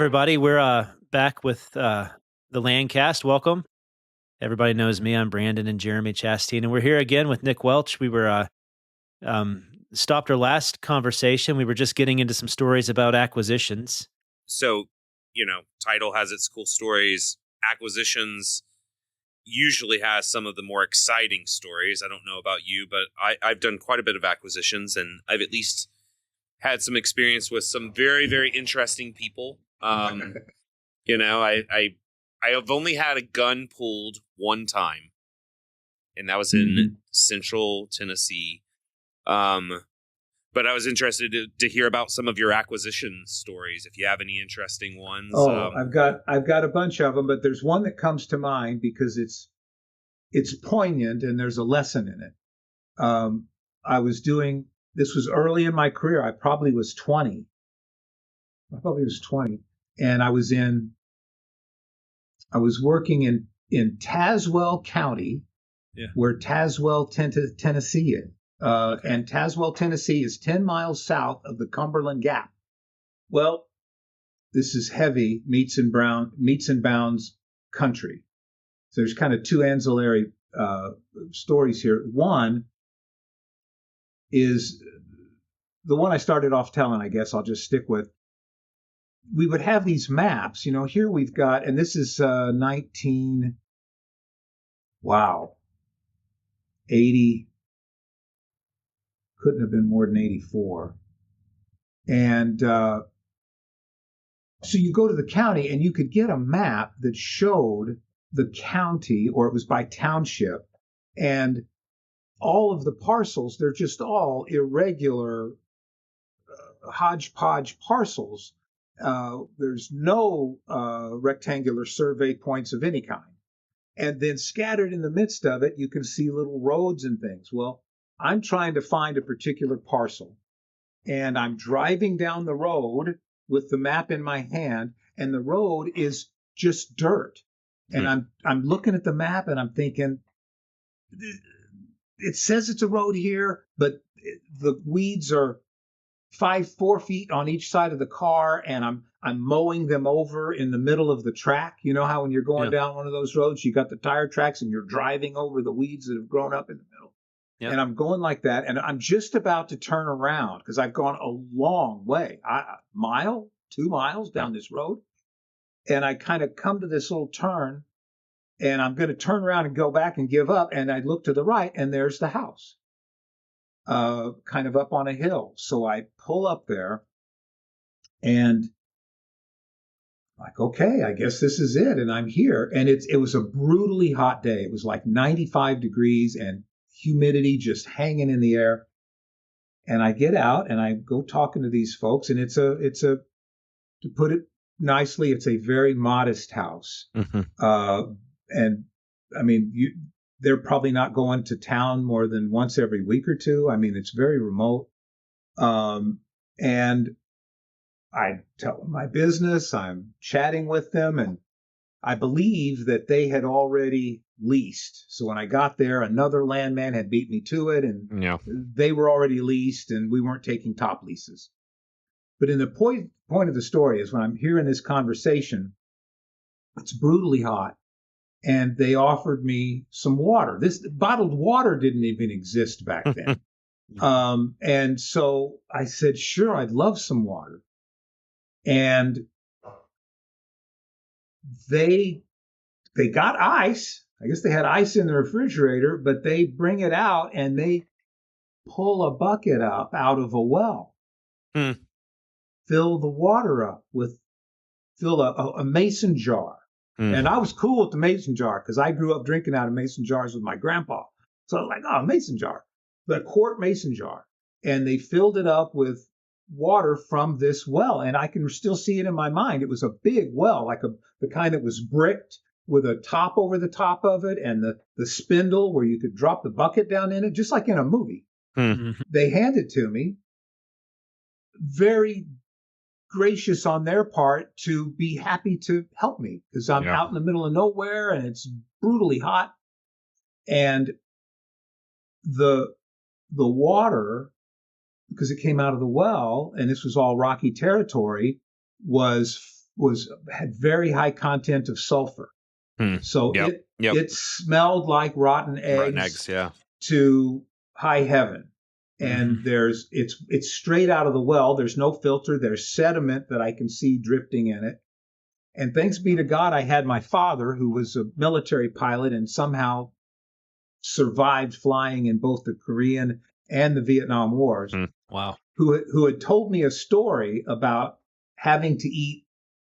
everybody. We're back with the Landcast. Welcome. Everybody knows me. I'm Brandon and Jeremy Chastain, and we're here again with Nick Welch. We were stopped our last conversation. We were just getting into some stories about acquisitions. So, title has its cool stories. Acquisitions usually has some of the more exciting stories. I don't know about you, but I've done quite a bit of acquisitions, and I've at least had some experience with some very, very interesting people. I have only had a gun pulled one time, and that was in Central Tennessee. But I was interested to hear about some of your acquisition stories, if you have any interesting ones. Oh, I've got a bunch of them, but there's one that comes to mind because it's poignant and there's a lesson in it. This was early in my career. I probably was 20. And I was working in Tazewell County, where Tazewell, Tennessee is. And Tazewell, Tennessee is 10 miles south of the Cumberland Gap. Well, this is heavy meats and bounds country. So there's kind of two ancillary stories here. One is the one I started off telling, I guess I'll just stick with. We would have these maps, here we've got, and this is 80, couldn't have been more than 84. And so you go to the county and you could get a map that showed the county, or it was by township, and all of the parcels, they're just all irregular hodgepodge parcels. There's no rectangular survey points of any kind. And then scattered in the midst of it, you can see little roads and things. Well, I'm trying to find a particular parcel, and I'm driving down the road with the map in my hand, and the road is just dirt. And I'm looking at the map and I'm thinking, it says it's a road here, but the weeds are 4 feet on each side of the car, and I'm mowing them over in the middle of the track. You know how when you're going down one of those roads, you got the tire tracks and you're driving over the weeds that have grown up in the middle. Yep. And I'm going like that, and I'm just about to turn around because I've gone a long way, a mile, 2 miles down this road, and I kind of come to this little turn, and I'm going to turn around and go back and give up, and I look to the right, and there's the house. Kind of up on a hill. So I pull up there and like, okay, I guess this is it. And I'm here. And it was a brutally hot day. It was like 95 degrees and humidity just hanging in the air. And I get out and I go talking to these folks, and it's a, to put it nicely, it's a very modest house. And I mean, they're probably not going to town more than once every week or two. I mean, it's very remote. And I tell them my business. I'm chatting with them, and I believe that they had already leased. So when I got there, another landman had beat me to it, and they were already leased, and we weren't taking top leases. But in the point of the story is when I'm hearing this conversation, it's brutally hot. And they offered me some water. This bottled water didn't even exist back then. And so I said, sure, I'd love some water. And they got ice. I guess they had ice in the refrigerator, but they bring it out and they pull a bucket up out of a well, fill the water up fill a mason jar. And I was cool with the mason jar because I grew up drinking out of mason jars with my grandpa. So I was like, oh, mason jar, the quart mason jar. And they filled it up with water from this well. And I can still see it in my mind. It was a big well, like the kind that was bricked with a top over the top of it, and the spindle where you could drop the bucket down in it, just like in a movie. They handed it to me. Very gracious on their part to be happy to help me because I'm out in the middle of nowhere and it's brutally hot. And the water, because it came out of the well and this was all rocky territory, was had very high content of sulfur. So Yep. it smelled like rotten Rotten eggs eggs, yeah. to high heaven. And it's straight out of the well. There's no filter. There's sediment that I can see drifting in it. And thanks be to God, I had my father, who was a military pilot and somehow survived flying in both the Korean and the Vietnam Wars. Wow. Who had told me a story about having to eat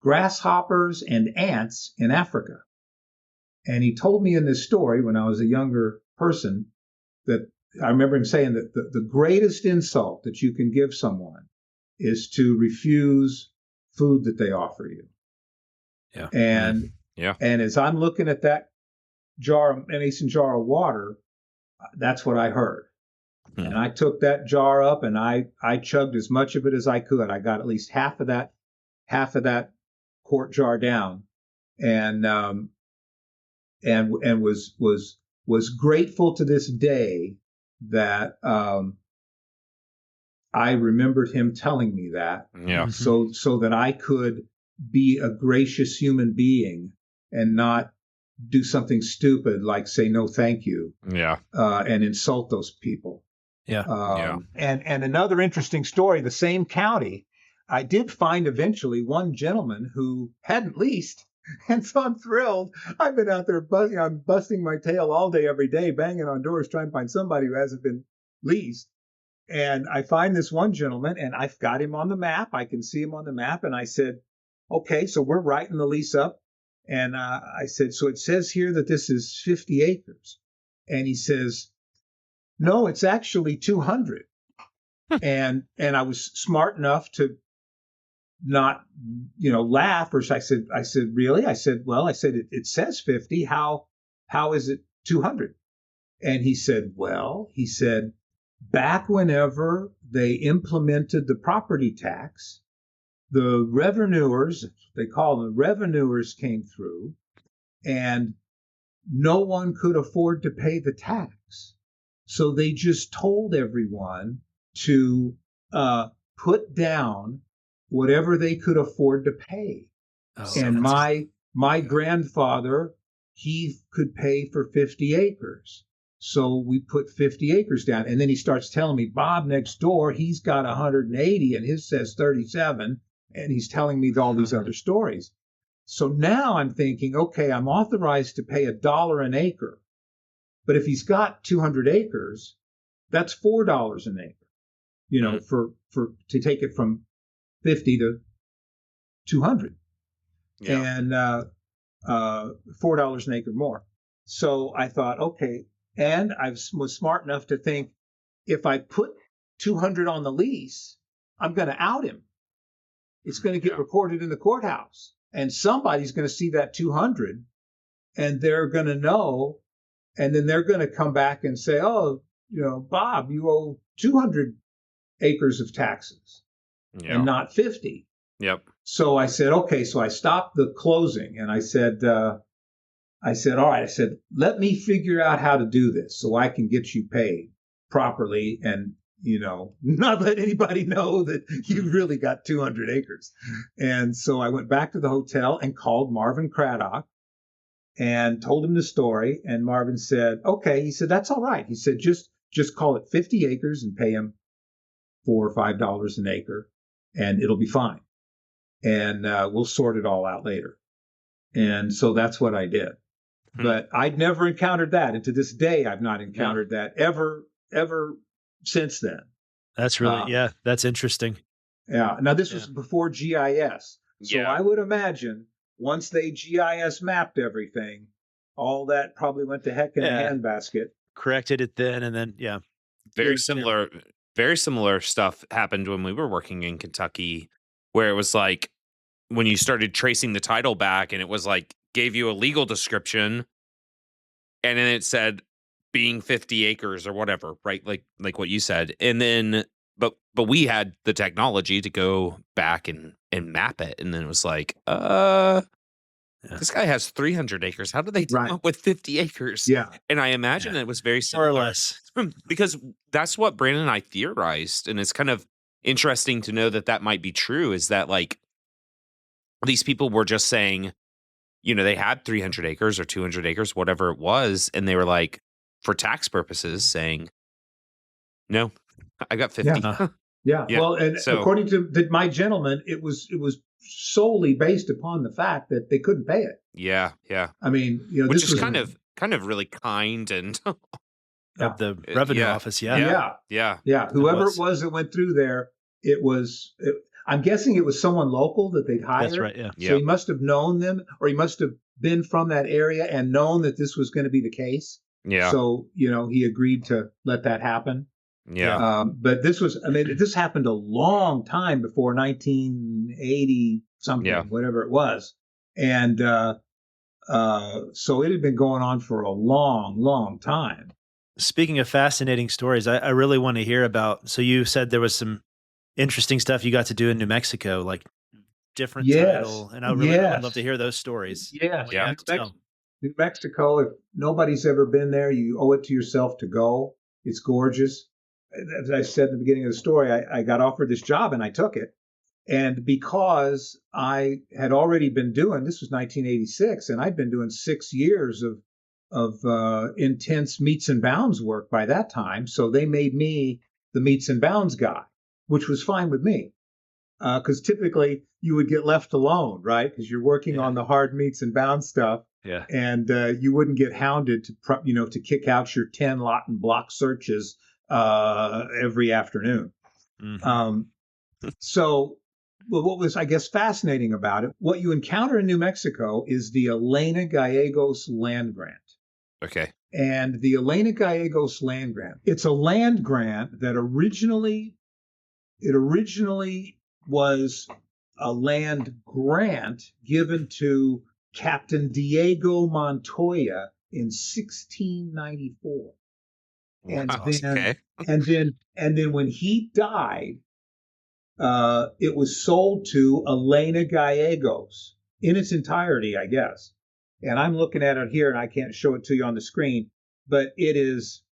grasshoppers and ants in Africa. And he told me in this story when I was a younger person that I remember him saying that the greatest insult that you can give someone is to refuse food that they offer you. Yeah. And and as I'm looking at that mason jar of water, that's what I heard. And I took that jar up and I chugged as much of it as I could. I got at least half of that quart jar down, and was grateful to this day that I remembered him telling me that. Yeah. So that I could be a gracious human being and not do something stupid like say no thank you. Yeah. And insult those people. Yeah. And another interesting story, the same county, I did find eventually one gentleman who hadn't leased. And so I'm thrilled. I've been out there I'm busting my tail all day, every day, banging on doors, trying to find somebody who hasn't been leased. And I find this one gentleman and I've got him on the map. I can see him on the map. And I said, okay, so we're writing the lease up. And I said, so it says here that this is 50 acres. And he says, no, it's actually 200. And I was smart enough to not, laugh. Or I said, really? I said, well, it says 50. How is it 200? And he said, back whenever they implemented the property tax, the revenuers, they call them revenuers, came through and no one could afford to pay the tax. So they just told everyone to put down whatever they could afford to pay. And my grandfather, he could pay for 50 acres. So we put 50 acres down. And then he starts telling me, Bob next door, he's got 180 and his says 37. And he's telling me all these other stories. So now I'm thinking, okay, I'm authorized to pay $1 an acre. But if he's got 200 acres, that's $4 an acre, for to take it from 50 to 200. Yeah. And $4 an acre more. So I thought, okay. And I was smart enough to think if I put 200 on the lease, I'm going to out him. It's going to get recorded in the courthouse. And somebody's going to see that 200 and they're going to know. And then they're going to come back and say, oh, Bob, you owe 200 acres of taxes and not 50. Yep. So I said, okay. So I stopped the closing and I said, all right. I said, let me figure out how to do this so I can get you paid properly and, not let anybody know that you really got 200 acres. And so I went back to the hotel and called Marvin Craddock and told him the story. And Marvin said, okay. He said, that's all right. He said, just call it 50 acres and pay him $4 or $5 an acre and it'll be fine. And we'll sort it all out later. And so that's what I did. But I'd never encountered that. And to this day, I've not encountered that ever since then. That's really, that's interesting. Yeah. Now, this was before GIS. So I would imagine once they GIS mapped everything, all that probably went to heck in a handbasket. Corrected it then, and then, Very similar stuff happened when we were working in Kentucky, where it was like when you started tracing the title back and it was like, gave you a legal description and then it said being 50 acres or whatever, right? Like what you said. And then, but we had the technology to go back and map it. And then it was like, this guy has 300 acres. How did they come up with 50 acres? Yeah. And I imagine it was very similar. More or less. Because that's what Brandon and I theorized. And it's kind of interesting to know that might be true, is that like these people were just saying, they had 300 acres or 200 acres, whatever it was. And they were like, for tax purposes, saying, no, I got 50. Yeah. Yeah. Yeah. Well, and So, according to my gentleman, it was solely based upon the fact that they couldn't pay it. yeah. I mean, Which this is was kind of really kind and Of the revenue yeah. office, Yeah. Whoever was. it was that went through there, I'm guessing it was someone local that they'd hired. That's right, yeah. So he must have known them, or he must have been from that area and known that this was going to be the case. Yeah. So, he agreed to let that happen. Yeah. But this happened a long time before 1980 something, whatever it was. And so it had been going on for a long, long time. Speaking of fascinating stories, I really want to hear about. So you said there was some interesting stuff you got to do in New Mexico, like different title, and I really would love to hear those stories. Yeah. Yeah. New Mexico, if nobody's ever been there, you owe it to yourself to go. It's gorgeous. As I said in the beginning of the story, I got offered this job and I took it. And because I had already been doing, this was 1986, and I'd been doing 6 years of intense meets and bounds work by that time. So they made me the meets and bounds guy, which was fine with me. Because typically you would get left alone, right? Because you're working on the hard meets and bounds stuff. Yeah. And you wouldn't get hounded to kick out your 10 lot and block searches every afternoon. Mm-hmm. So what was, I guess, fascinating about it, what you encounter in New Mexico is the Elena Gallegos land grant. Okay. And the Elena Gallegos land grant, it's a land grant that originally was a land grant given to Captain Diego Montoya in 1694. And then when he died, it was sold to Elena Gallegos in its entirety, I guess. And I'm looking at it here, and I can't show it to you on the screen, but it's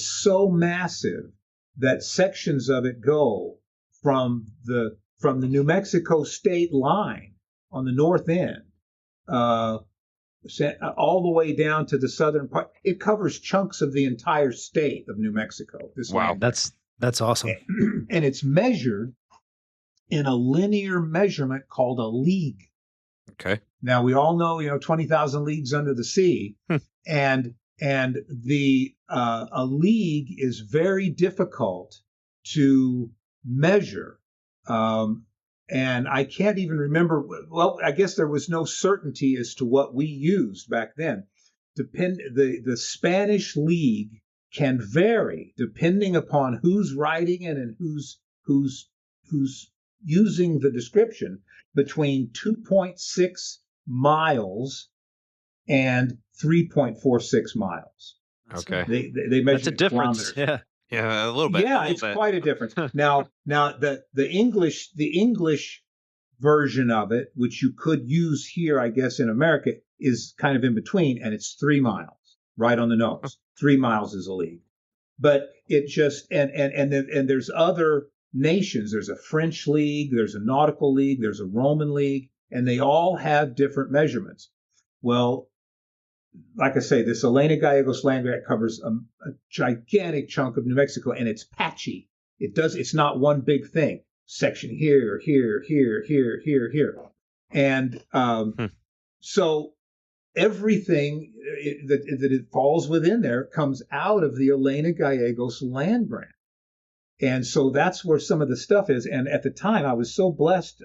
so massive that sections of it go from the New Mexico state line on the north end, all the way down to the southern part. It covers chunks of the entire state of New Mexico. Wow, that's awesome. And it's measured in a linear measurement called a league. Okay. Now we all know, 20,000 leagues under the sea, and the a league is very difficult to measure. And I can't even remember. Well, I guess there was no certainty as to what we used back then. The Spanish league can vary depending upon who's writing it and who's using the description, between 2.6 miles and 3.46 miles. Okay. They measure that's a difference. kilometers. Yeah, a little bit. Yeah, it's quite a difference. Now the English version of it, which you could use here, I guess, in America, is kind of in between, and it's 3 miles, right on the nose. 3 miles is a league. But it just and there's other nations. There's a French league, there's a nautical league, there's a Roman league, and they all have different measurements. Well, like I say, this Elena Gallegos land grant covers a gigantic chunk of New Mexico, and it's patchy. It's not one big thing. Section here, here, here, here, here, here. And so everything that it falls within there comes out of the Elena Gallegos land grant. And so that's where some of the stuff is. And at the time, I was so blessed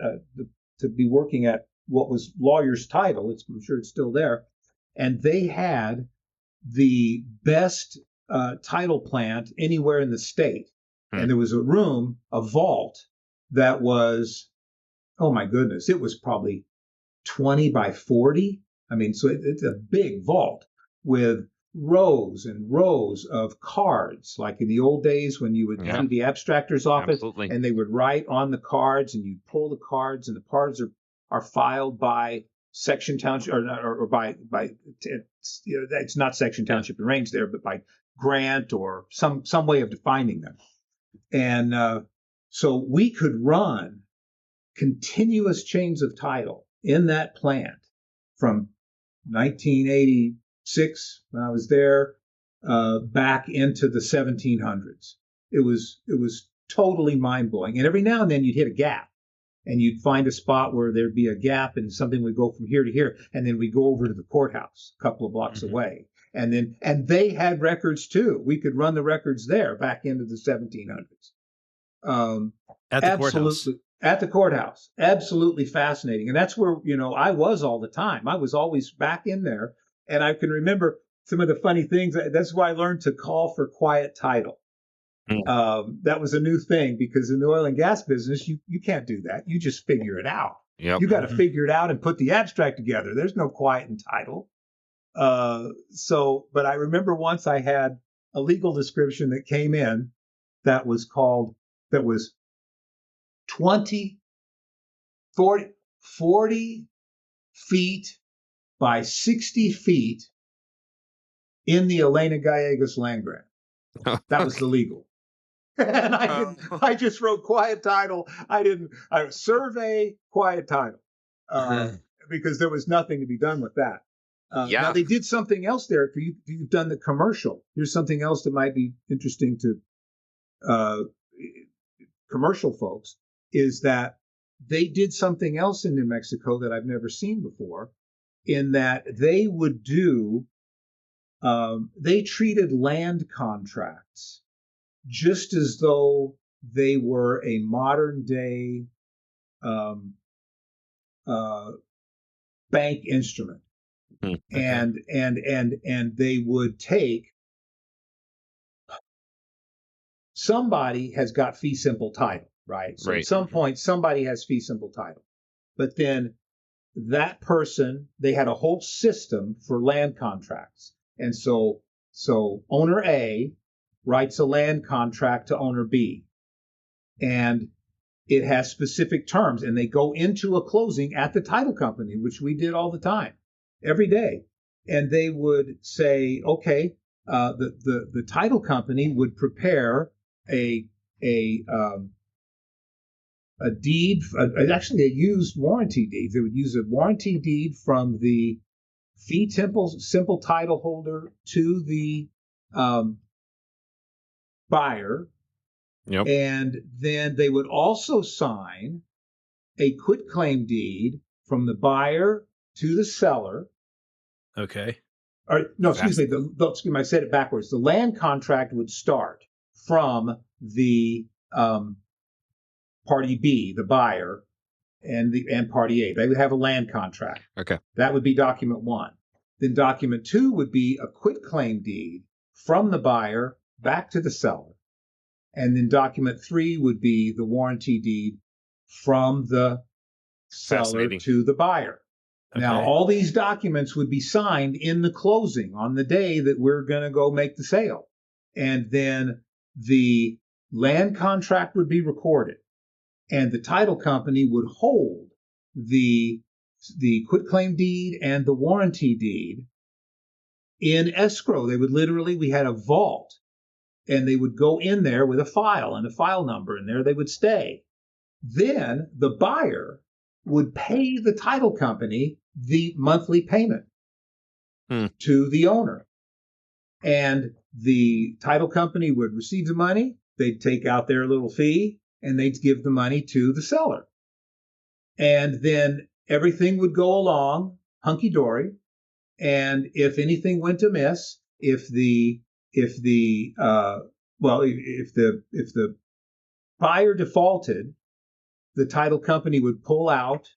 to be working at what was lawyer's title. I'm sure it's still there. And they had the best title plant anywhere in the state. And there was a room, a vault, that was, oh my goodness, it was probably 20 by 40. I mean, so it's a big vault with rows and rows of cards, like in the old days when you would see the abstractor's office. Absolutely. And they would write on the cards, and you'd pull the cards, and the cards are filed by section township or by it's not section township and range there, but by grant or some way of defining them. And so we could run continuous chains of title in that plant from 1986 when I was there back into the 1700s. It was totally mind blowing. And every now and then you'd hit a gap, and you'd find a spot where there'd be a gap, and something would go from here to here, and then we'd go over to the courthouse a couple of blocks away. And they had records too. We could run the records there back into the 1700s. At the courthouse. At the courthouse. Absolutely fascinating. And that's where, I was all the time. I was always back in there. And I can remember some of the funny things. That's why I learned to call for quiet title. That was a new thing, because in the oil and gas business, you can't do that. You just figure it out. Yep. You got to figure it out and put the abstract together. There's no quiet in title. But I remember once I had a legal description that came in that was 40 feet by 60 feet in the Elena Gallegos land grant. That was the legal. And I just wrote quiet title. I survey quiet title, because there was nothing to be done with that. Now they did something else there. You've done the commercial. Here's something else that might be interesting to commercial folks, is that they did something else in New Mexico that I've never seen before, in that they would they treated land contracts just as though they were a modern day bank instrument. And they would take, somebody has got fee simple title, right? So at some point, somebody has fee simple title. But then that person, they had a whole system for land contracts. And so owner A writes a land contract to owner B, and it has specific terms, and they go into a closing at the title company, which we did all the time, every day. And they would say, okay, the title company would prepare a deed, actually a used warranty deed. They would use a warranty deed from the fee simple title holder to the buyer. Yep. And then they would also sign a quitclaim deed from the buyer to the seller. Okay. Or no, excuse me. Excuse me, I said it backwards. The land contract would start from the party B, the buyer, and party A. They would have a land contract. Okay. That would be document 1. Then document 2 would be a quitclaim deed from the buyer back to the seller. And then document 3 would be the warranty deed from the seller to the buyer. Okay. Now, all these documents would be signed in the closing on the day that we're going to go make the sale. And then the land contract would be recorded, and the title company would hold the quitclaim deed and the warranty deed in escrow. They would we had a vault, and they would go in there with a file and a file number, and there they would stay. Then the buyer would pay the title company the monthly payment to the owner. And the title company would receive the money, they'd take out their little fee, and they'd give the money to the seller. And then everything would go along hunky-dory. And if anything went amiss, if the buyer defaulted, the title company would pull out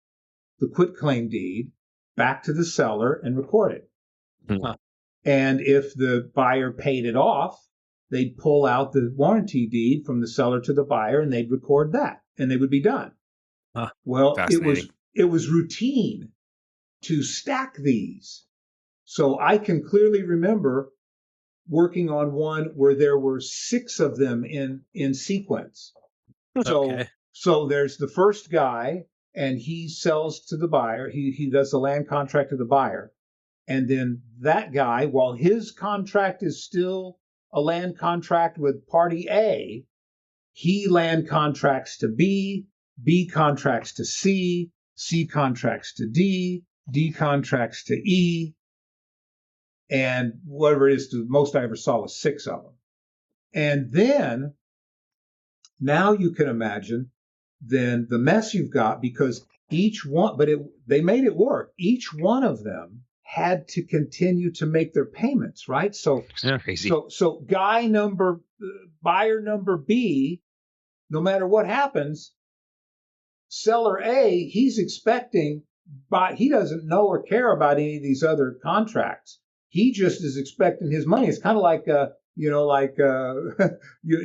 the quitclaim deed back to the seller and record it. Mm-hmm. And if the buyer paid it off, they'd pull out the warranty deed from the seller to the buyer, and they'd record that, and they would be done. Well, it was routine to stack these. So I can clearly remember working on one where there were 6 of them in sequence. So there's the first guy, and he sells to the buyer. He does the land contract to the buyer. And then that guy, while his contract is still a land contract with party A, he land contracts to B, B contracts to C contracts to D contracts to E, and whatever it is, the most I ever saw was 6 of them. And then now you can imagine then the mess you've got, because each one, but they made it work. Each one of them had to continue to make their payments, right? So, Crazy. So buyer number B, no matter what happens, seller A, he's expecting, but he doesn't know or care about any of these other contracts. He just is expecting his money. It's kind of like in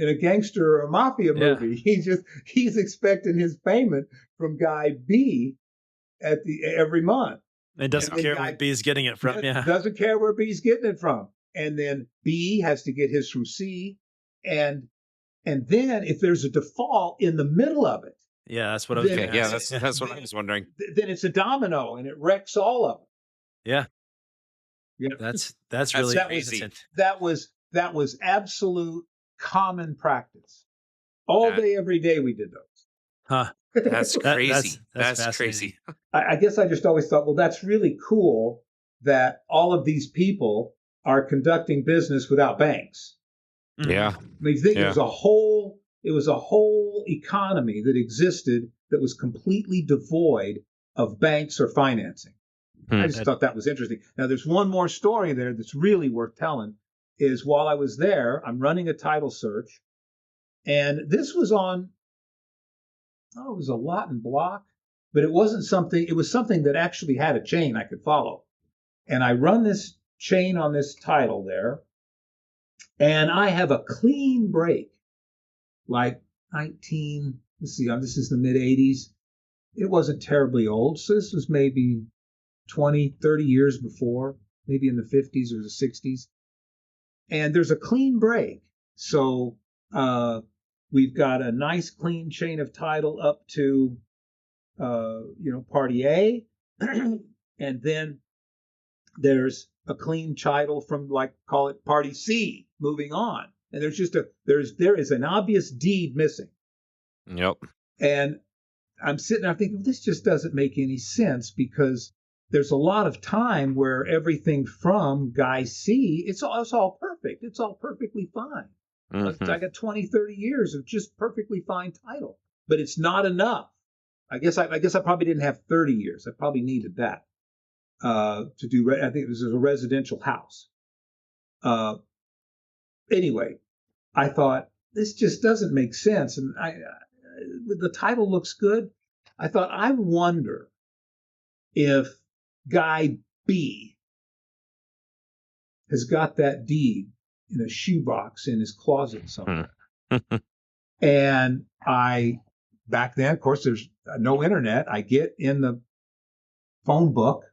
a gangster or a mafia movie. He's expecting his payment from guy B every month. And doesn't care where B is getting it from. Yeah. Doesn't care where B's getting it from. And then B has to get his from C. And then if there's a default in the middle of it. Yeah, that's what I was thinking. Yeah, that's what I was wondering. Then it's a domino and it wrecks all of them. Yeah. Yeah. That's really crazy. That was absolute common practice. All day, every day we did those. Huh. That's crazy. That's crazy. I guess I just always thought, well, that's really cool that all of these people are conducting business without banks. Yeah. I mean, you think it was a whole economy that existed that was completely devoid of banks or financing. I just thought that was interesting. Now, there's one more story there that's really worth telling. Is while I was there, I'm running a title search, and this was on, it was a lot and block, but it wasn't something, it was something that actually had a chain I could follow. And I run this chain on this title there, and I have a clean break, like this is the mid 80s. It wasn't terribly old. So this was maybe 20, 30 years before, maybe in the 50s or the 60s. And there's a clean break. So we've got a nice clean chain of title up to, party A. And then there's a clean title from, like, call it party C, moving on. And there is an obvious deed missing. Yep. And I'm sitting there thinking, this just doesn't make any sense, because there's a lot of time where everything from guy C, it's all perfect. It's all perfectly fine. Mm-hmm. I got 20, 30 years of just perfectly fine title, but it's not enough. I guess I probably didn't have 30 years. I probably needed that to do. I think it was a residential house. Anyway, I thought this just doesn't make sense, and the title looks good. I thought, I wonder if guy B has got that deed in a shoebox in his closet somewhere. And back then, of course, there's no internet. I get in the phone book,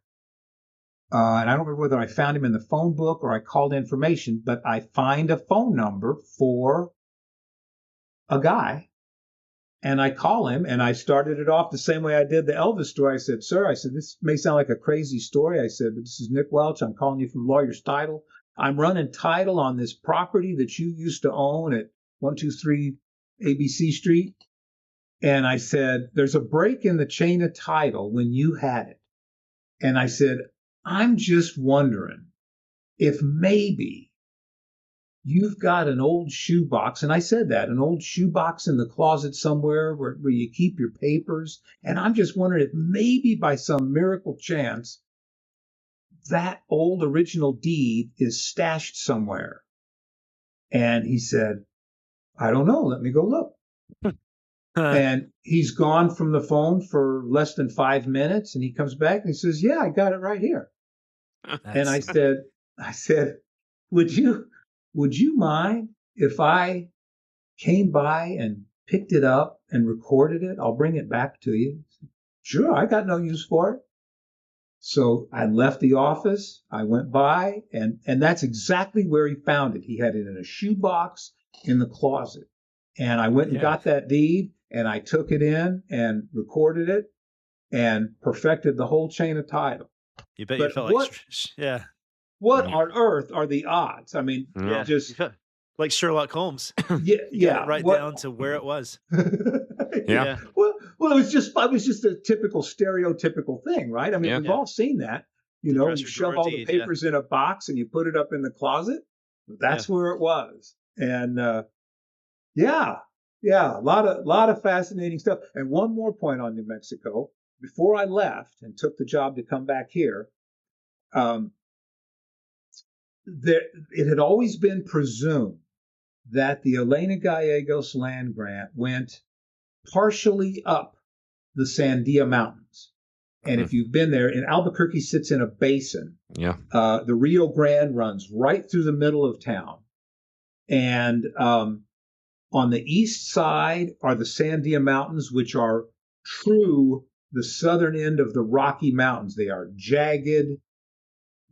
and I don't remember whether I found him in the phone book or I called information, but I find a phone number for a guy. And I call him, and I started it off the same way I did the Elvis story. I said, sir, this may sound like a crazy story. I said, but this is Nick Welch. I'm calling you from Lawyer's Title. I'm running title on this property that you used to own at 123 ABC Street. And I said, there's a break in the chain of title when you had it. And I said, I'm just wondering if maybe you've got an old shoebox, and I said that, an old shoebox in the closet somewhere where you keep your papers. And I'm just wondering if maybe by some miracle chance, that old original deed is stashed somewhere. And he said, I don't know. Let me go look. And he's gone from the phone for less than 5 minutes. And he comes back and he says, yeah, I got it right here. And I said, would you mind if I came by and picked it up and recorded it? I'll bring it back to you. Sure, I got no use for it. So I left the office. I went by, and that's exactly where he found it. He had it in a shoebox in the closet. And I went and got that deed, and I took it in and recorded it and perfected the whole chain of title. You bet you felt What on earth are the odds? I mean, just like Sherlock Holmes. Yeah, Got it right down to where it was. Well, Well, it was just a typical stereotypical thing, right? I mean, Yeah. we've all seen that. You The know, you dresser shove drawer all the deed, yeah. papers in a box and you put it up in the closet. That's where it was. And yeah, yeah, a lot of fascinating stuff. And one more point on New Mexico. Before I left and took the job to come back here, um, it had always been presumed that the Elena Gallegos land grant went partially up the Sandia Mountains. And if you've been there, and Albuquerque sits in a basin. Yeah. The Rio Grande runs right through the middle of town. And on the east side are the Sandia Mountains, which are true the southern end of the Rocky Mountains. They are jagged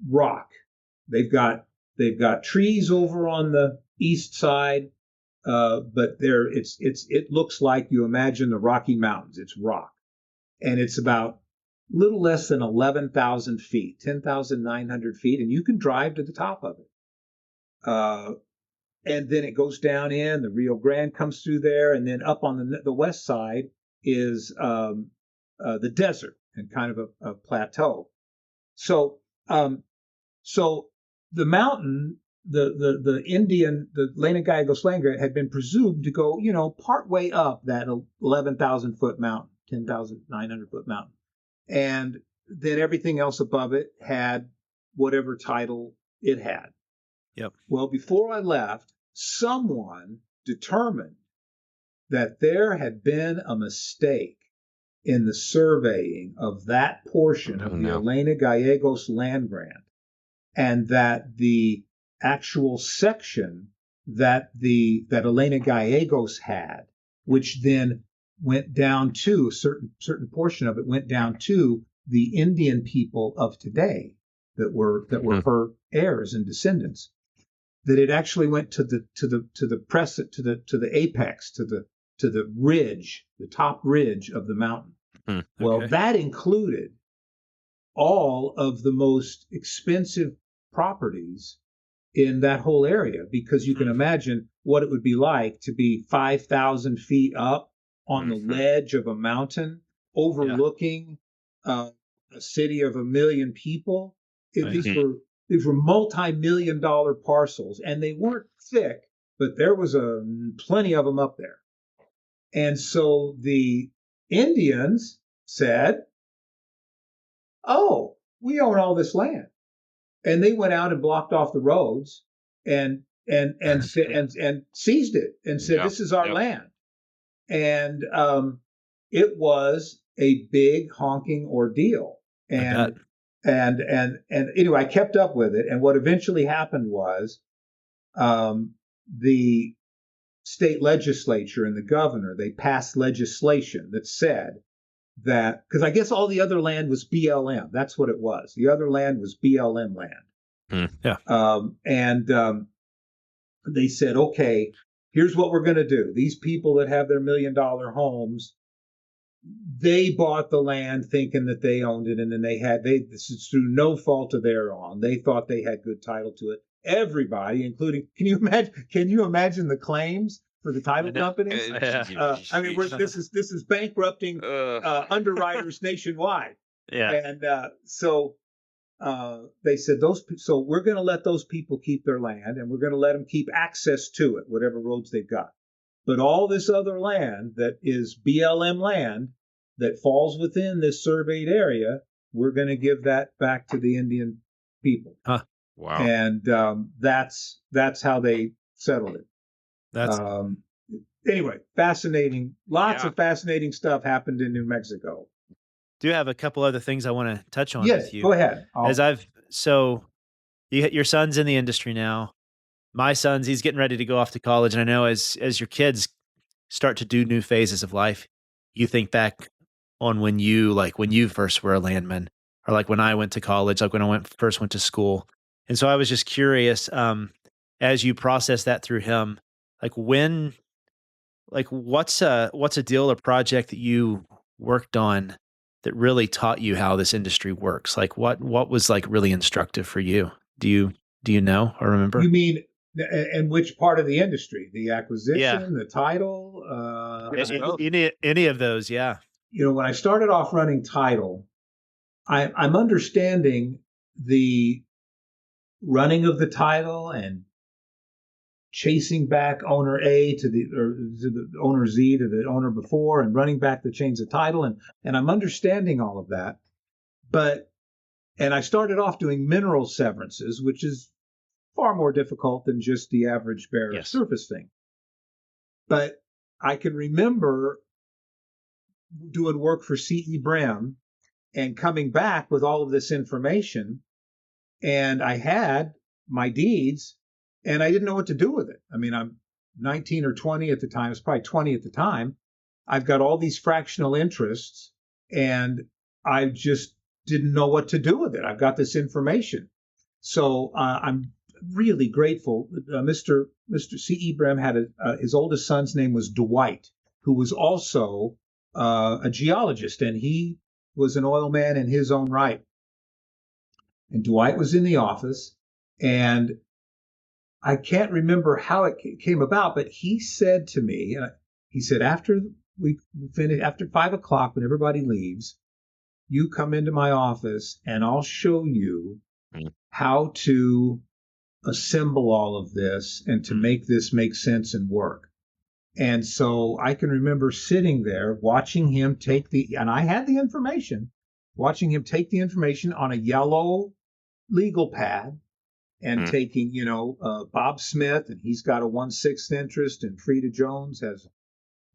rock. They've got trees over on the east side, but it looks like you imagine the Rocky Mountains. It's rock, and it's about a little less than 11,000 feet, 10,900 feet, and you can drive to the top of it. And then it goes down in the Rio Grande comes through there, and then up on the west side is the desert and kind of a plateau. So so the mountain, the Indian, the Lena Gallegos land grant had been presumed to go, part way up that 11,000 foot mountain, 10,900 foot mountain, and then everything else above it had whatever title it had. Yep. Well, before I left, someone determined that there had been a mistake in the surveying of that portion of the Elena Gallegos land grant, and that the actual section that Elena Gallegos had, which then went down to a certain portion of it went down to the Indian people of today that were her heirs and descendants, that it actually went to the apex, to the ridge, the top ridge of the mountain. Well, that included all of the most expensive properties in that whole area, because you can imagine what it would be like to be 5,000 feet up on the ledge of a mountain overlooking a city of 1 million people. These were multi-million-dollar parcels, and they weren't thick, but there was plenty of them up there. And so the Indians said, "Oh, we own all this land," and they went out and blocked off the roads and seized it and said, "This is our land." And it was a big honking ordeal. And anyway, I kept up with it. And what eventually happened was the state legislature and the governor, they passed legislation that said that, because I guess all the other land was BLM. That's what it was. The other land was BLM land. They said, okay, here's what we're going to do. These people that have their $1 million homes, they bought the land thinking that they owned it, and then this is through no fault of their own. They thought they had good title to it. Everybody, including, can you imagine the claims for the title companies? I mean, this is bankrupting underwriters nationwide. Yeah. And so they said so we're going to let those people keep their land, and we're going to let them keep access to it, whatever roads they've got. But all this other land that is BLM land that falls within this surveyed area, we're going to give that back to the Indian people. Huh. Wow. And that's how they settled it. That's anyway, fascinating. Lots of fascinating stuff happened in New Mexico. Do have a couple other things I want to touch on Yes, with you. go ahead. Your son's in the industry now. My son's, he's getting ready to go off to college. And I know as your kids start to do new phases of life, you think back on when you first were a landman, or like when I went to college, like when I first went to school. And so I was just curious, as you process that through him, what's a deal or project that you worked on that really taught you how this industry works? Like what was like really instructive for you? Do you know or remember? You mean, and which part of the industry? The acquisition, the title? Any of those, yeah. when I started off running title, I'm understanding the running of the title and chasing back owner A to the owner Z to the owner before and running back the chains of title. And I'm understanding all of that. And I started off doing mineral severances, which is far more difficult than just the average bare Yes. surface thing. But I can remember doing work for C.E. Bram and coming back with all of this information. And I had my deeds and I didn't know what to do with it. I mean, I'm 19 or 20 at the time. It's probably 20 at the time. I've got all these fractional interests and I just didn't know what to do with it. I've got this information. So I'm really grateful. Mr. C.E. Bram had his oldest son's name was Dwight, who was also a geologist, and he was an oil man in his own right. And Dwight was in the office, and I can't remember how it came about, but he said to me, he said, after we finish, after 5 o'clock, when everybody leaves, you come into my office and I'll show you how to assemble all of this and to make this make sense and work. And so I can remember sitting there watching him and I had the information, watching him take the information on a yellow legal pad and taking, Bob Smith, and he's got a 1/6 interest, and Frida Jones has,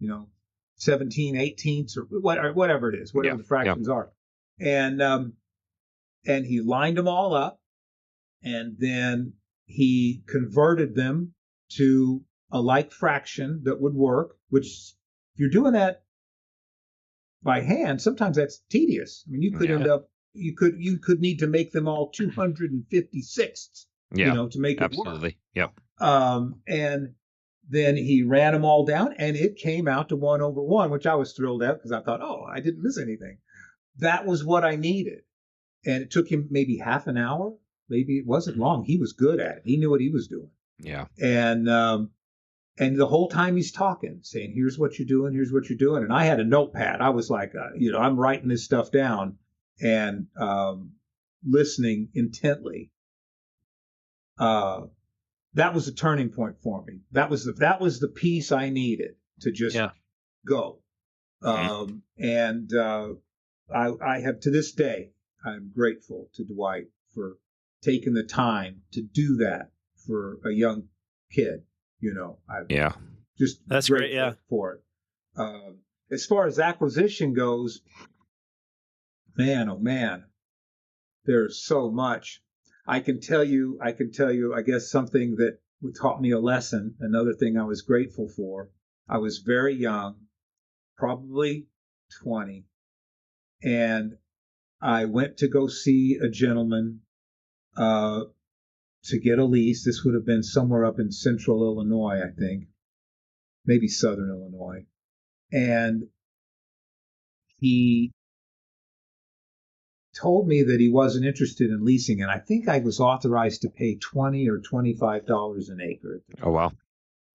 17/18 or whatever it is, whatever the fractions are. And he lined them all up, and then he converted them to a like fraction that would work, which if you're doing that by hand, sometimes that's tedious. I mean, you could end up, you could need to make them all 256ths, to make it work. Yep. And then he ran them all down and it came out to 1/1, which I was thrilled at because I thought, oh, I didn't miss anything. That was what I needed. And it took him maybe half an hour. Maybe it wasn't long. He was good at it. He knew what he was doing. Yeah. And the whole time he's talking, saying, here's what you're doing, here's what you're doing. And I had a notepad. I was like, I'm writing this stuff down and listening intently. That was a turning point for me. That was the piece I needed to just go. And I have, to this day, I'm grateful to Dwight for taking the time to do that for a young kid. Just that's great. Yeah, for it. As far as acquisition goes, man, oh man, there's so much. I can tell you, I guess something that taught me a lesson. Another thing I was grateful for. I was very young, probably 20, and I went to go see a gentleman to get a lease. This would have been somewhere up in central Illinois, I think, maybe southern Illinois. And he told me that he wasn't interested in leasing, and I think I was authorized to pay $20 or $25 an acre. Oh, wow.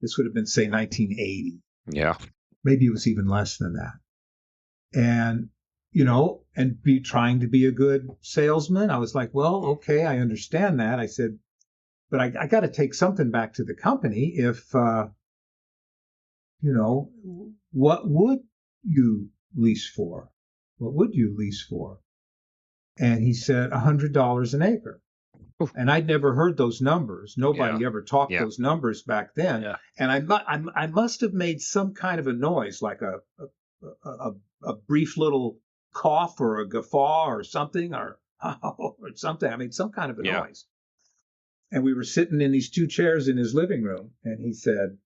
This would have been, say, 1980. Yeah. Maybe it was even less than that. And, and be trying to be a good salesman. I was like, well, okay, I understand that. I said, but I got to take something back to the company if, what would you lease for? What would you lease for? And he said $100 an acre. Oof. And I'd never heard those numbers. Nobody ever talked those numbers back then. Yeah. And I must have made some kind of a noise, like a brief little cough or a guffaw or something, or something. I mean, some kind of a noise. And we were sitting in these two chairs in his living room, and he said,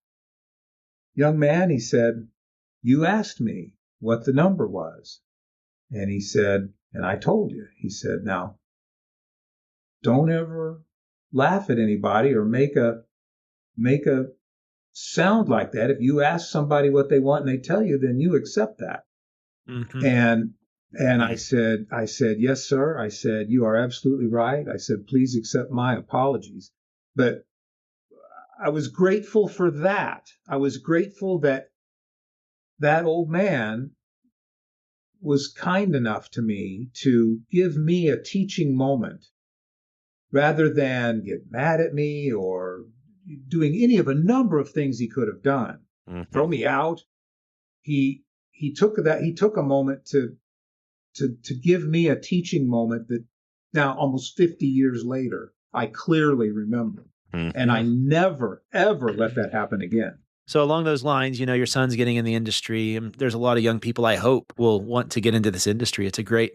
young man, he said, you asked me what the number was. And he said, and I told you. He said, now, don't ever laugh at anybody or make a sound like that. If you ask somebody what they want and they tell you, then you accept that. Mm-hmm. And I said, yes, sir. I said, you are absolutely right. I said, please accept my apologies. But I was grateful for that. I was grateful that old man was kind enough to me to give me a teaching moment rather than get mad at me or doing any of a number of things he could have done. Mm-hmm. Throw me out. He took a moment to give me a teaching moment that now almost 50 years later I clearly remember. Mm-hmm. And I never ever let that happen again. So along those lines, your son's getting in the industry, and there's a lot of young people I hope will want to get into this industry. It's a great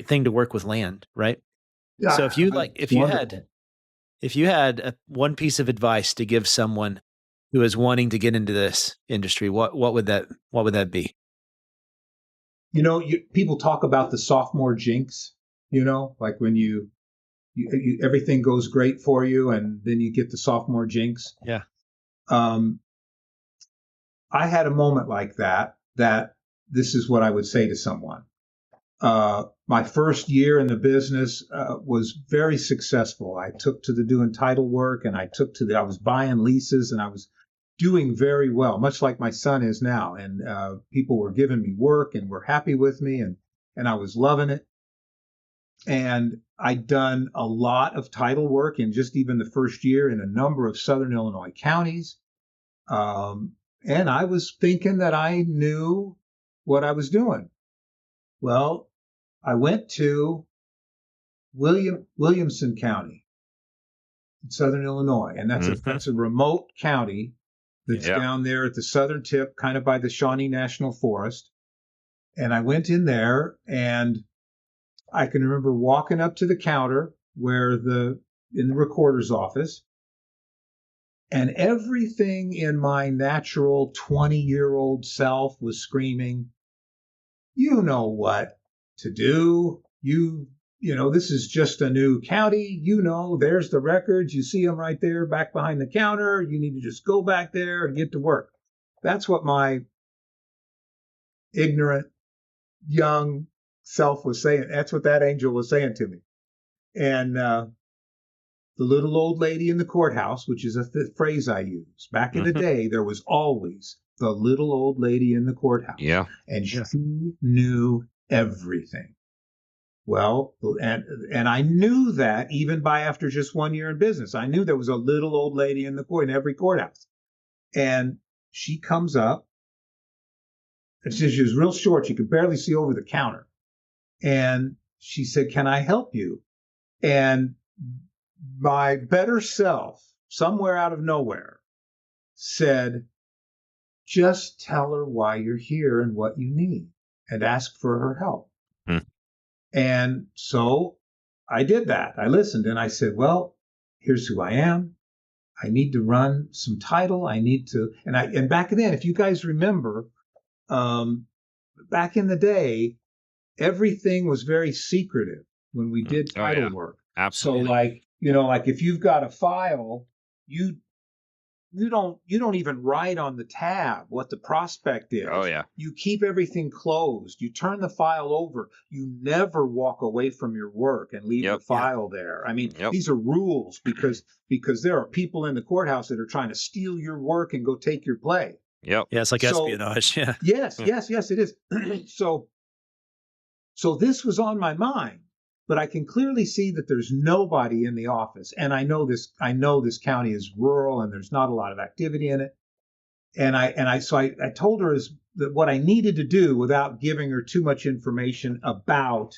thing to work with land, right? Yeah, So it's wonderful. if you had one piece of advice to give someone who is wanting to get into this industry, what would that be? People talk about the sophomore jinx, like when you everything goes great for you and then you get the sophomore jinx. Yeah. I had a moment like that this is what I would say to someone. My first year in the business was very successful. I took to the doing title work, and I was buying leases, and I was doing very well, much like my son is now. And people were giving me work and were happy with me, and I was loving it. And I'd done a lot of title work in just even the first year in a number of Southern Illinois counties. And I was thinking that I knew what I was doing. Well, I went to Williamson County in Southern Illinois, and that's a remote county that's down there at the southern tip, kind of by the Shawnee National Forest. And I went in there, and I can remember walking up to the counter in the recorder's office, and everything in my natural 20-year-old self was screaming, "You know what to do. This is just a new county. There's the records. You see them right there back behind the counter. You need to just go back there and get to work." That's what my ignorant, young self was saying. That's what that angel was saying to me. And the little old lady in the courthouse, which is a phrase I use. Back in the day, there was always the little old lady in the courthouse. Yeah. And she knew everything. Well, and I knew that even after just 1 year in business. I knew there was a little old lady in every courthouse. And she comes up, and she was real short. You could barely see over the counter. And she said, "Can I help you?" And my better self, somewhere out of nowhere, said, "Just tell her why you're here and what you need, and ask for her help." And so I did that. I listened, and I said, "Well, here's who I am. I need to run some title. I need to," and back then, if you guys remember, back in the day, everything was very secretive when we did title work. Absolutely. So like if you've got a file, you don't even write on the tab what the prospect is. Oh yeah. You keep everything closed. You turn the file over. You never walk away from your work and leave the file there. I mean, these are rules because there are people in the courthouse that are trying to steal your work and go take your play. Yep. Yeah, it's like espionage. Yeah. Yes, it is. So this was on my mind, but I can clearly see that there's nobody in the office. And I know this county is rural and there's not a lot of activity in it. And I told her that what I needed to do without giving her too much information about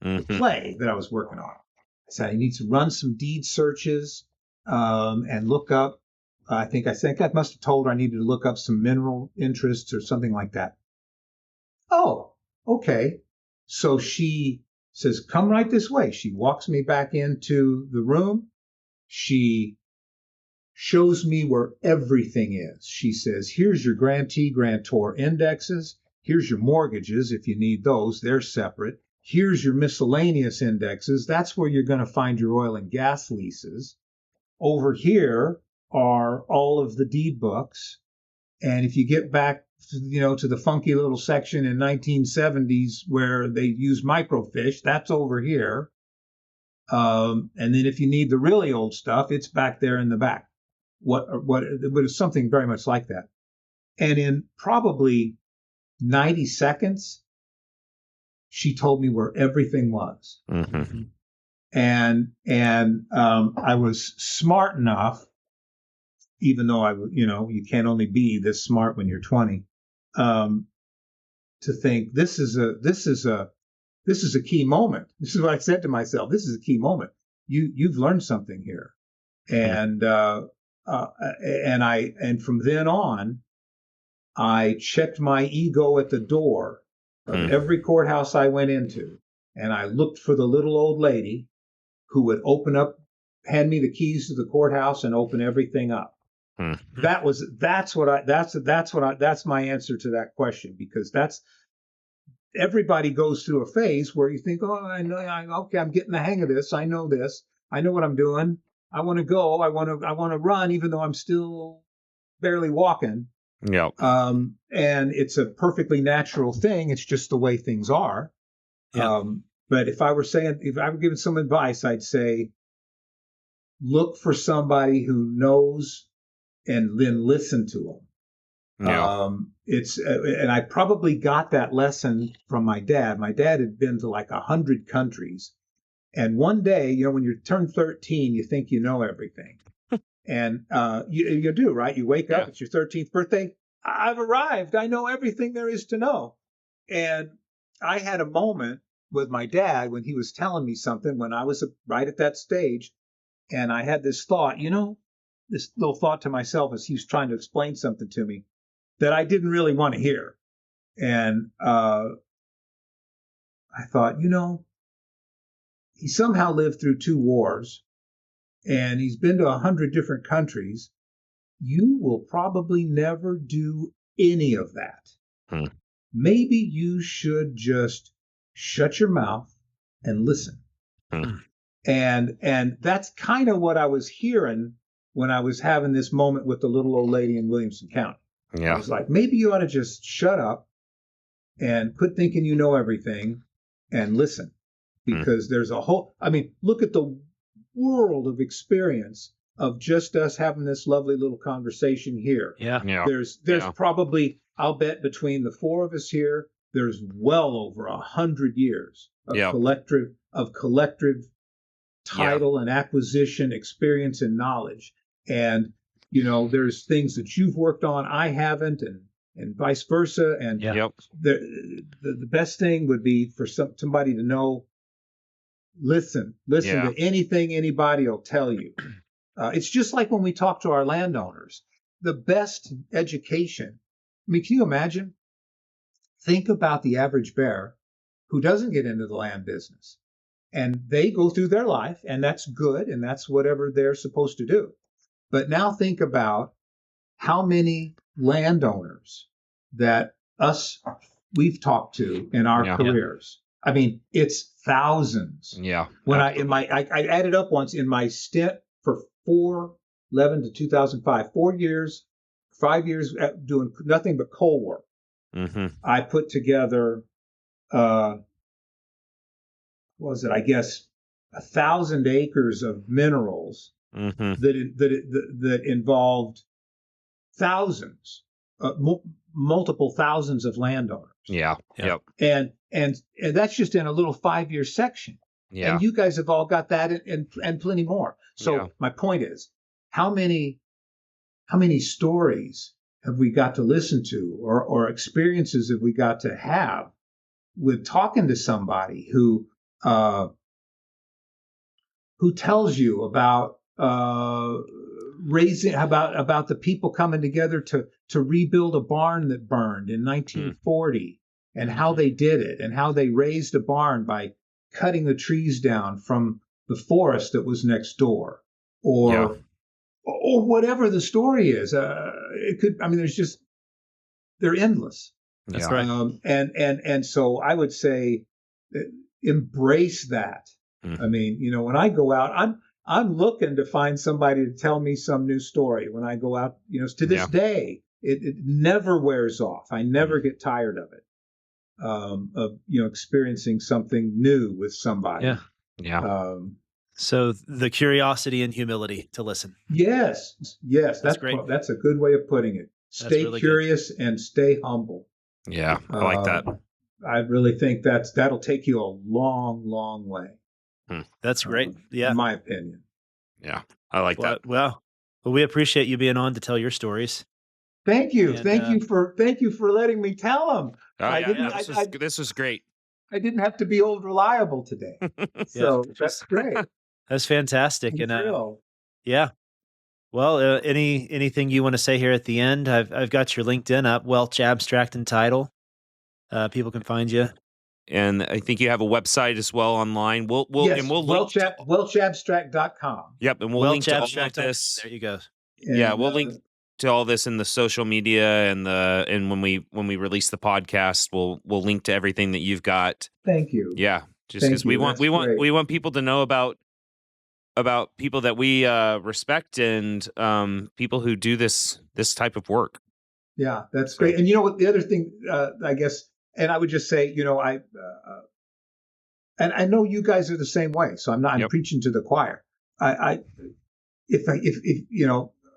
the play that I was working on. I said, I need to run some deed searches and look up. I think I must have told her I needed to look up some mineral interests or something like that. Oh, okay. So she says, "Come right this way." She walks me back into the room. She shows me where everything is. She says, "Here's your grantee, grantor indexes. Here's your mortgages if you need those. They're separate. Here's your miscellaneous indexes. That's where you're going to find your oil and gas leases. Over here are all of the deed books. And if you get back to the funky little section in 1970s where they use microfiche, that's over here. And then if you need the really old stuff, it's back there in the back. But it's something very much like that. And in probably 90 seconds, she told me where everything was. Mm-hmm. And I was smart enough, even though you can't only be this smart when you're 20, to think this is a key moment. This is what I said to myself. This is a key moment. You've learned something here. And and from then on, I checked my ego at the door of every courthouse I went into, and I looked for the little old lady who would hand me the keys to the courthouse and open everything up. That's my answer to that question, because everybody goes through a phase where you think, oh, okay, I'm getting the hang of this. I know this. I know what I'm doing. I want to go. I want to run, even though I'm still barely walking. Yep. And it's a perfectly natural thing. It's just the way things are. Yeah. But if I were giving some advice, I'd say, look for somebody who knows and then listen to them. Yeah. And I probably got that lesson from my dad. My dad had been to like 100 countries. And one day, when you turn 13, you think you know everything. And you do, right? You wake up, it's your 13th birthday. I've arrived. I know everything there is to know. And I had a moment with my dad when he was telling me something when I was right at that stage. And I had this thought, this little thought to myself as he was trying to explain something to me that I didn't really want to hear. And I thought, he somehow lived through 2 wars, and he's been to 100 different countries. You will probably never do any of that. Maybe you should just shut your mouth and listen. And that's kind of what I was hearing when I was having this moment with the little old lady in Williamson County. Yeah. I was like, maybe you ought to just shut up and quit thinking you know everything and listen. Because there's look at the world of experience of just us having this lovely little conversation here. Yeah. There's probably, I'll bet, between the 4 of us here, there's well over 100 years of collective title and acquisition, experience and knowledge. And, there's things that you've worked on, I haven't, and vice versa. And the best thing would be for somebody to know, listen to anything anybody will tell you. It's just like when we talk to our landowners, the best education. I mean, can you imagine? Think about the average bear who doesn't get into the land business, and they go through their life, and that's good, and that's whatever they're supposed to do. But now think about how many landowners that we've talked to in our careers. I mean, it's thousands. Yeah. When I added up once in my stint for 2011 to 2005, 5 years doing nothing but coal work. I put together, what was it? I guess 1,000 acres of minerals that involved thousands, multiple thousands of landowners. Yeah. Yep. And that's just in a little 5-year section. Yeah. And you guys have all got that and plenty more. So my point is, how many stories have we got to listen to, or experiences have we got to have with talking to somebody who tells you about about the people coming together to rebuild a barn that burned in 1940 and how they did it, and how they raised a barn by cutting the trees down from the forest that was next door, or whatever the story is. They're endless. That's right. And so I would say, embrace that. I mean, when I go out, I'm looking to find somebody to tell me some new story. When I go out, to this day, it never wears off. I never get tired of it. Of experiencing something new with somebody. So the curiosity and humility to listen. Yes, that's great. That's a good way of putting it. Stay really curious and stay humble. Yeah, I like that. I really think that'll take you a long, long way. That's great. Yeah. In my opinion. Yeah. I like that. Well, we appreciate you being on to tell your stories. Thank you. And, thank you for letting me tell them. This was great. I didn't have to be old reliable today. So that's great. That's fantastic. Yeah. Well, anything you want to say here at the end? I've got your LinkedIn up, Welch Abstract and Title. People can find you. And I think you have a website as well online. We'll link to welchabstract.com. Yep, and we'll link to all of this. There you go. Yeah, we'll link to all this in the social media and when we release the podcast, we'll link to everything that you've got. Thank you. Yeah, just because we want people to know about people that we respect and people who do this type of work. Yeah, that's great. And you know what? The other thing, I guess, and I would just say, and I know you guys are the same way. So I'm preaching to the choir. If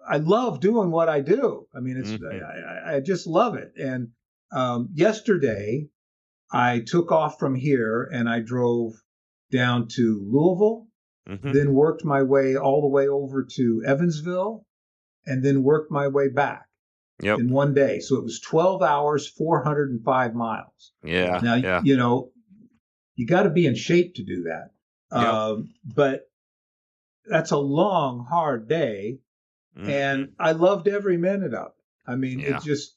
I love doing what I do. I mean, it's I just love it. And yesterday, I took off from here and I drove down to Louisville, then worked my way all the way over to Evansville, and then worked my way back in one day. So it was 12 hours, 405 miles. Yeah. Now, you got to be in shape to do that. But that's a long, hard day. And I loved every minute of it. I mean, I just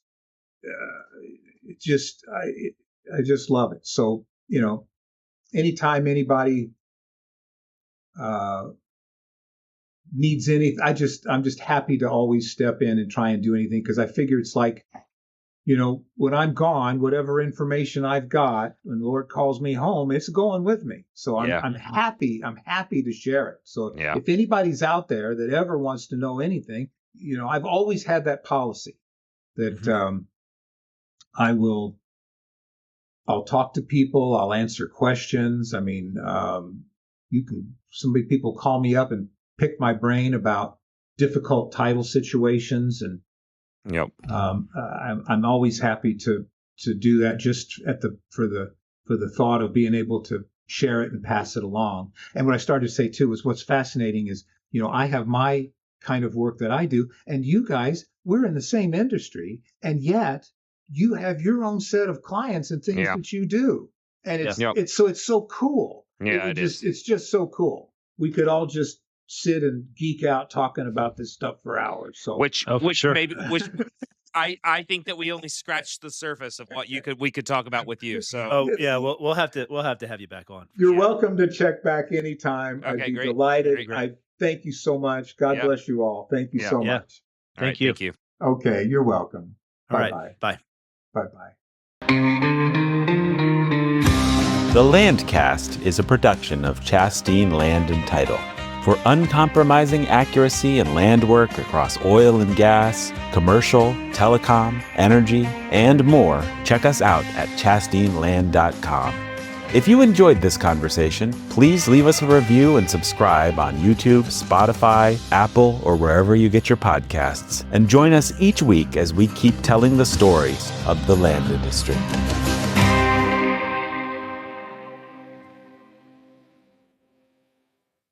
love it. So, anytime anybody needs anything, I'm just happy to always step in and try and do anything, because I figure it's like, when I'm gone, whatever information I've got, when the Lord calls me home, it's going with me. So I'm happy to share it. So if anybody's out there that ever wants to know anything, I've always had that policy that I'll talk to people, I'll answer questions. I mean, people call me up and pick my brain about difficult title situations, and I'm always happy to do that, just for the thought of being able to share it and pass it along. And what I started to say too is, what's fascinating is, I have my kind of work that I do, and you guys, we're in the same industry, and yet you have your own set of clients and things that you do, and it's so cool. It's just so cool. We could all just sit and geek out talking about this stuff for hours. So I think that we only scratched the surface of what we could talk about with you. So we'll have to have you back on. You're welcome to check back anytime. Okay, I'd be great. delighted. Great. I thank you so much. God bless you all. Thank you so much. Thank you. Thank you. Okay, you're welcome. All Bye-bye. right. Bye. Bye-bye. The Landcast is a production of Chasteen Land and Title. For uncompromising accuracy in land work across oil and gas, commercial, telecom, energy, and more, check us out at chasteenland.com. If you enjoyed this conversation, please leave us a review and subscribe on YouTube, Spotify, Apple, or wherever you get your podcasts. And join us each week as we keep telling the stories of the land industry.